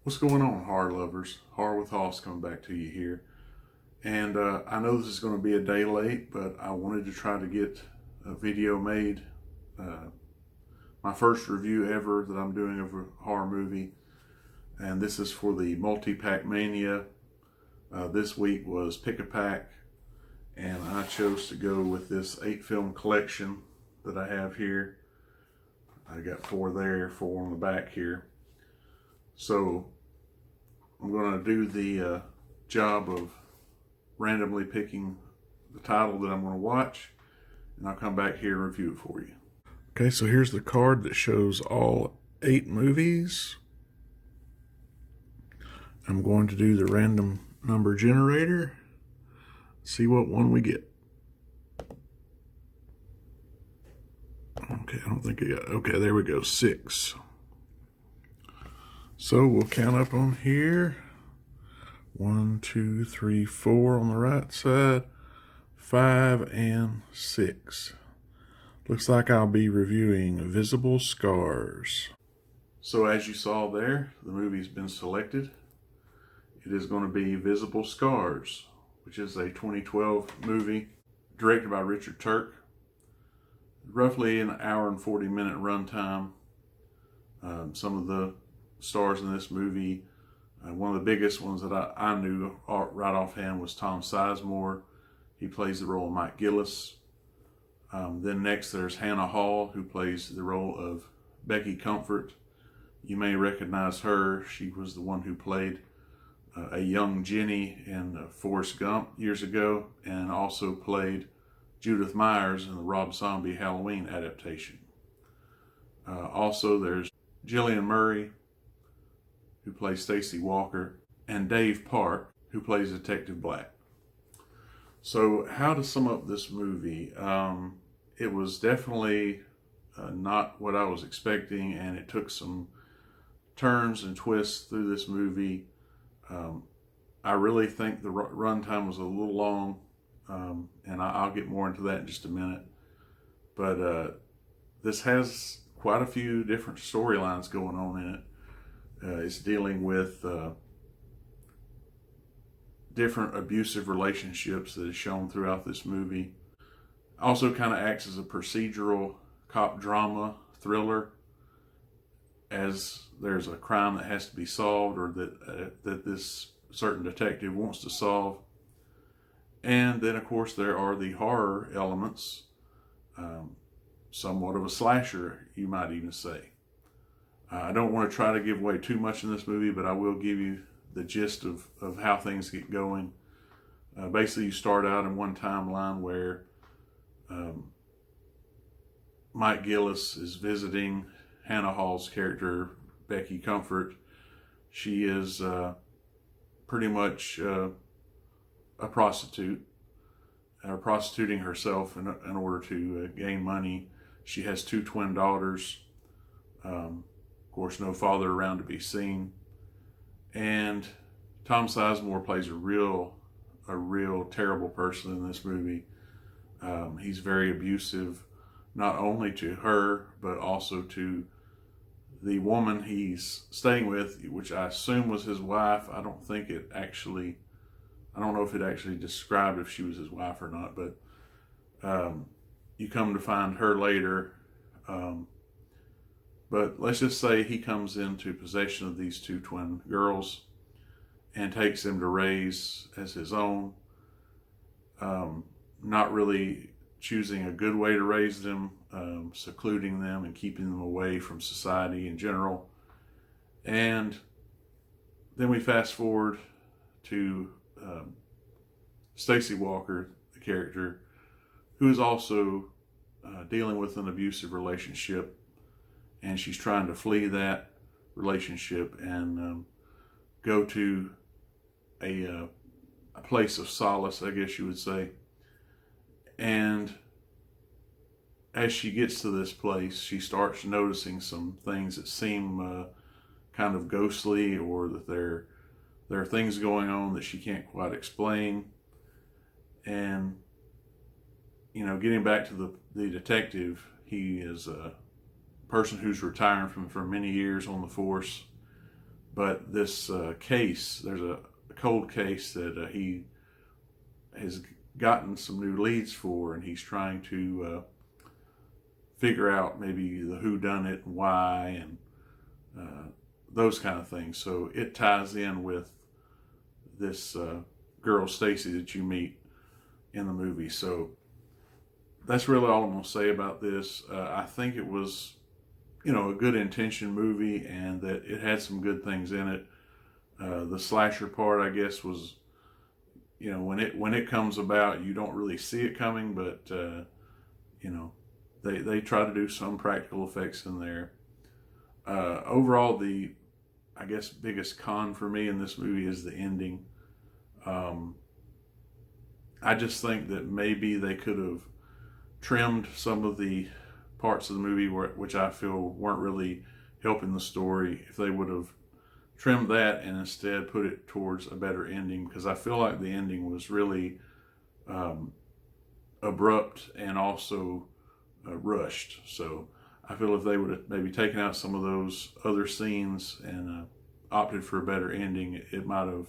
What's going on, horror lovers? Horror with Hoss coming back to you here. And I know this is going to be a day late, but I wanted to try to get a video made. My first review ever that I'm doing of a horror movie. And this is for the multi-pack Mania. This week was Pick a Pack. And I chose to go with this 8-film collection that I have here. I got 4 there, 4 on the back here. So I'm going to do the job of randomly picking the title that I'm going to watch, and I'll come back here and review it for you. Okay, so here's the card that shows all 8 movies. I'm going to do the random number generator, see what one we get. Okay, I don't think I got, okay, there we go, 6. So we'll count up on here. 1, 2, 3, 4 on the right side, 5 and 6. Looks like I'll be reviewing Visible Scars. So as you saw there, the movie's been selected. It is going to be Visible Scars, which is a 2012 movie directed by Richard Turk. Roughly an hour and 40-minute runtime. Some of the stars in this movie, one of the biggest ones that I knew right offhand was Tom Sizemore. He plays the role of Mike Gillis. Then next there's Hannah Hall, who plays the role of Becky Comfort. You may recognize her. She was the one who played a young Jenny in Forrest Gump years ago, and also played Judith Myers in the Rob Zombie Halloween adaptation. Also there's Jillian Murray, who plays Stacy Walker, and Dave Park, who plays Detective Black. So how to sum up this movie? It was definitely not what I was expecting, and it took some turns and twists through this movie. I really think the runtime was a little long, and I'll get more into that in just a minute. But this has quite a few different storylines going on in it. It's dealing with different abusive relationships that is shown throughout this movie. Also kind of acts as a procedural cop drama thriller, as there's a crime that has to be solved, or that this certain detective wants to solve. And then of course there are the horror elements, somewhat of a slasher, you might even say. I don't want to try to give away too much in this movie, but I will give you the gist of how things get going. Basically, you start out in one timeline where Mike Gillis is visiting Hannah Hall's character, Becky Comfort. She is pretty much a prostitute, prostituting herself in order to gain money. She has 2 twin daughters. Of course, no father around to be seen. And Tom Sizemore plays a real terrible person in this movie. He's very abusive, not only to her, but also to the woman he's staying with, which I assume was his wife. I don't know if it actually described if she was his wife or not, but you come to find her later. But let's just say he comes into possession of these 2 twin girls and takes them to raise as his own. Not really choosing a good way to raise them, secluding them and keeping them away from society in general. And then we fast forward to Stacy Walker, the character, who is also dealing with an abusive relationship. And she's trying to flee that relationship and go to a place of solace, I guess you would say. And as she gets to this place, she starts noticing some things that seem kind of ghostly, or that there are things going on that she can't quite explain. And, you know, getting back to the detective, he is a person who's retiring from for many years on the force, But this case, there's a cold case that he has gotten some new leads for, and he's trying to figure out maybe the whodunit and why, and those kind of things. So it ties in with this girl Stacy that you meet in the movie. So that's really all I'm going to say about this. I think it was, you know, a good intention movie, and that it had some good things in it. The slasher part, I guess, was, you know, when it comes about, you don't really see it coming, but you know, they try to do some practical effects in there. Overall, the, I guess, biggest con for me in this movie is the ending. I just think that maybe they could have trimmed some of the parts of the movie which I feel weren't really helping the story. If they would have trimmed that and instead put it towards a better ending, because I feel like the ending was really abrupt and also rushed. So I feel if they would have maybe taken out some of those other scenes and opted for a better ending, it might have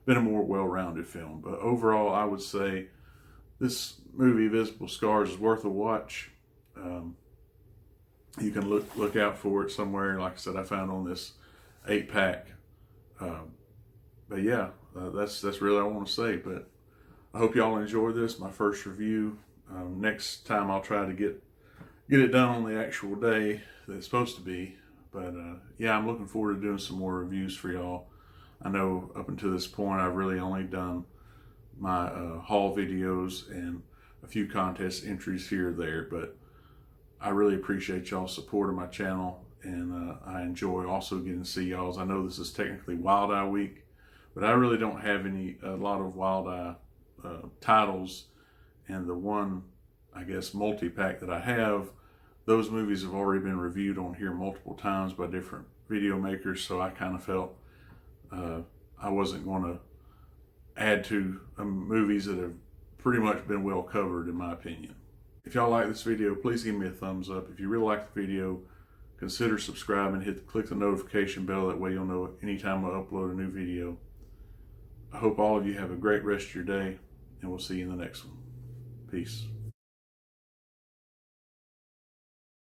been a more well-rounded film. But overall, I would say this movie, Visible Scars, is worth a watch. You can look out for it somewhere. Like I said, I found on this 8-pack. But yeah, that's really all I want to say. But I hope y'all enjoy this, my first review. Next time I'll try to get it done on the actual day that it's supposed to be. But yeah, I'm looking forward to doing some more reviews for y'all. I know up until this point, I've really only done my haul videos and a few contest entries here or there, but I really appreciate y'all's support of my channel, and I enjoy also getting to see y'all's. I know this is technically Wild Eye Week, but I really don't have a lot of Wild Eye titles, and the one, I guess, multi-pack that I have, those movies have already been reviewed on here multiple times by different video makers, so I kind of felt I wasn't going to add to movies that have pretty much been well covered, in my opinion. If y'all like this video, please give me a thumbs up. If you really like the video, consider subscribing, click the notification bell. That way you'll know anytime I upload a new video. I hope all of you have a great rest of your day, and we'll see you in the next one. Peace.